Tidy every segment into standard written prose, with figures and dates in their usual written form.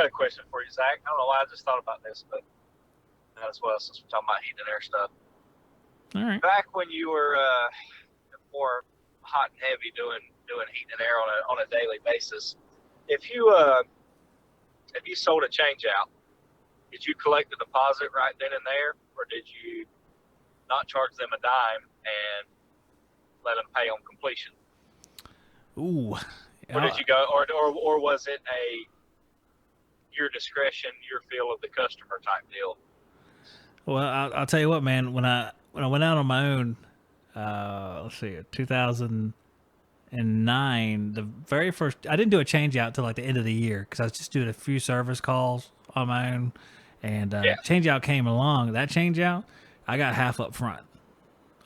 got a question for you, Zach. I don't know why I just thought about this, but as well, since we're talking about heat and air stuff. All right. Back when you were more hot and heavy doing heat and air on a daily basis, if you sold a change out, did you collect the deposit right then and there, or did you not charge them a dime and let them pay on completion? Ooh. Or did you go, or was it your discretion, your feel of the customer type deal? Well, I'll tell you what, man. When I went out on my own, let's see, 2009, the very first, I didn't do a change out till like the end of the year because I was just doing a few service calls on my own, and change out came along. That change out, I got half up front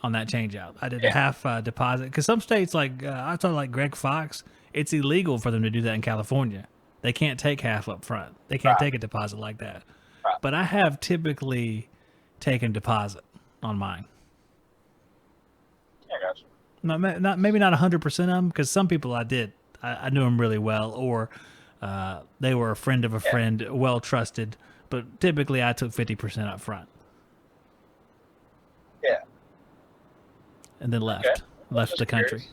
on that change out. I did a half deposit because some states like I thought like Greg Fox, it's illegal for them to do that in California. They can't take half up front. They can't take a deposit like that. Right. But I have typically taken deposit on mine. Yeah, gotcha. Maybe not 100% of them, because some people I did. I knew them really well, or they were a friend of a friend, well trusted. But typically, I took 50% up front. Yeah. And then left the country.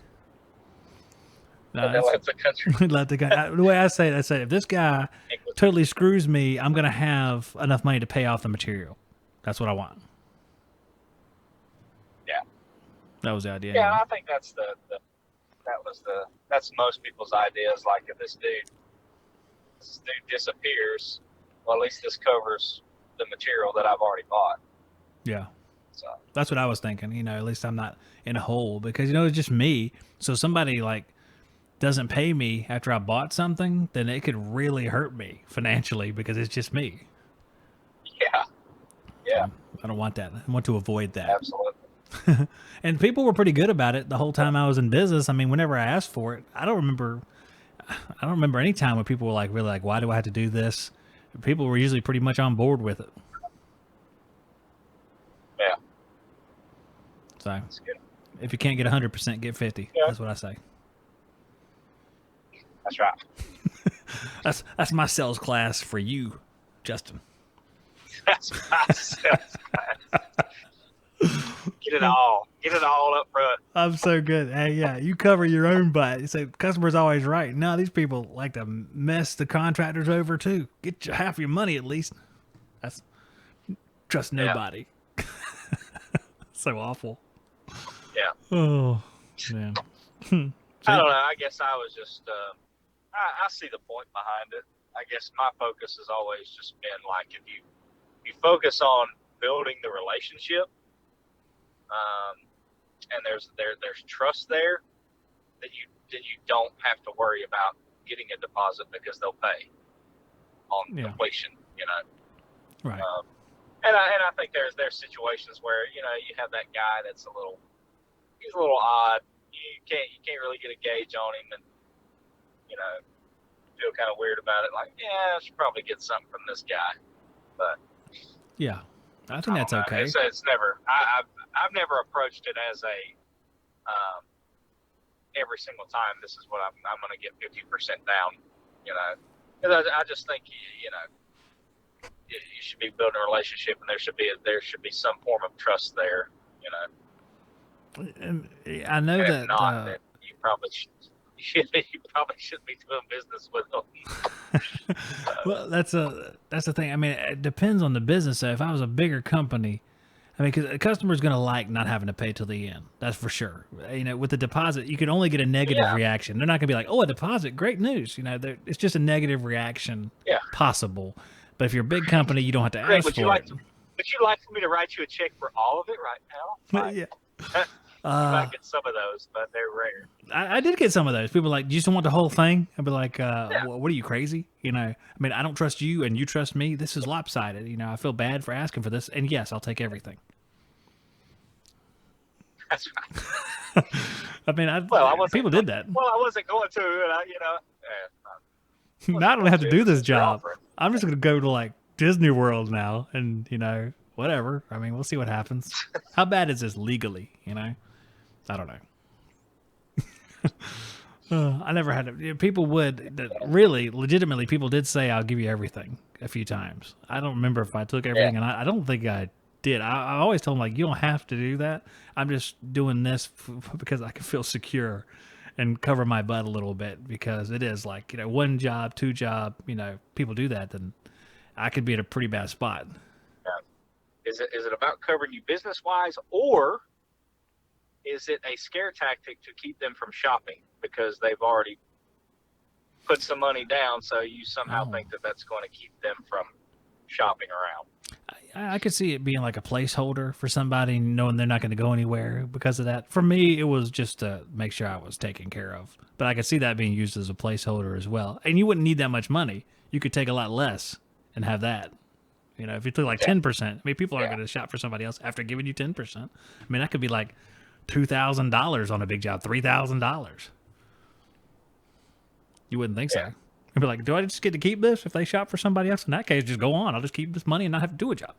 No, they left the country. Left the guy. The way I say it, if this guy totally screws me, I'm gonna have enough money to pay off the material. That's what I want. Yeah. That was the idea. Yeah, I think that's that's most people's ideas. Like, if this dude disappears, well, at least this covers the material that I've already bought. Yeah. So that's what I was thinking. At least I'm not in a hole, because it's just me. So somebody like doesn't pay me after I bought something, then it could really hurt me financially because it's just me. Yeah. I don't want that. I want to avoid that. Absolutely. And people were pretty good about it the whole time I was in business. I mean, whenever I asked for it, I don't remember any time when people were like, really like, why do I have to do this? People were usually pretty much on board with it. Yeah. So that's good. If you can't get 100%, get 50. Yeah. That's what I say. That's right. That's my sales class for you, Justin. That's my sales class. Get it all up front. I'm so good. Hey, yeah, you cover your own butt. You say customer's always right. No, these people like to mess the contractors over too. Get half your money at least. That's trust nobody. Yeah. So awful. Yeah. Oh, man. I don't know. I guess I was just. I see the point behind it. I guess my focus has always just been like, if you focus on building the relationship, and there's trust there, then you don't have to worry about getting a deposit because they'll pay on completion. Right. And I think there's situations where you have that guy that's he's a little odd. You can't really get a gauge on him, and feel kind of weird about it. Like, I should probably get something from this guy, but yeah, I think that's okay. It's never. I've never approached it as a every single time. This is what I'm going to get 50% down. Because I just think you should be building a relationship, and there should be some form of trust there. And I know and that. If not, that you probably shouldn't be doing business with them. Well, that's the thing. I mean, it depends on the business. So if I was a bigger company, I mean, because a customer's going to like not having to pay till the end. That's for sure. With the deposit, you can only get a negative reaction. They're not going to be like, "Oh, a deposit, great news." It's just a negative reaction possible. But if you're a big company, you don't have to ask for it. Would you like for me to write you a check for all of it right now? Yeah. You might get some of those, but they're rare. I did get some of those. People are like, "Do you just want the whole thing?" I'd be like, "What are you, crazy?" I mean, I don't trust you, and you trust me. This is lopsided. I feel bad for asking for this, and yes, I'll take everything. That's right. I mean, people did that. Well, I wasn't going to, and I don't have to do this job. I'm just going to go to like Disney World now, and whatever. I mean, we'll see what happens. How bad is this legally? I don't know. I never had it. People really legitimately, people did say, I'll give you everything a few times. I don't remember if I took Yeah, everything, and I don't think I did. I always told them, like, you don't have to do that. I'm just doing this because I can feel secure and cover my butt a little bit, because it is like, one job, two job, people do that, then I could be in a pretty bad spot. is it about covering you business wise, or is it a scare tactic to keep them from shopping because they've already put some money down, so you somehow Oh. think that that's going to keep them from shopping around? I could see it being like a placeholder for somebody, knowing they're not going to go anywhere because of that. For me, it was just to make sure I was taken care of. But I could see that being used as a placeholder as well. And you wouldn't need that much money. You could take a lot less and have that. If you took like Yeah, 10%, I mean, people aren't yeah, going to shop for somebody else after giving you 10%. I mean, that could be like $2,000 on a big job, $3,000. You wouldn't think yeah. so. You'd be like, do I just get to keep this if they shop for somebody else? In that case, just go on. I'll just keep this money and not have to do a job.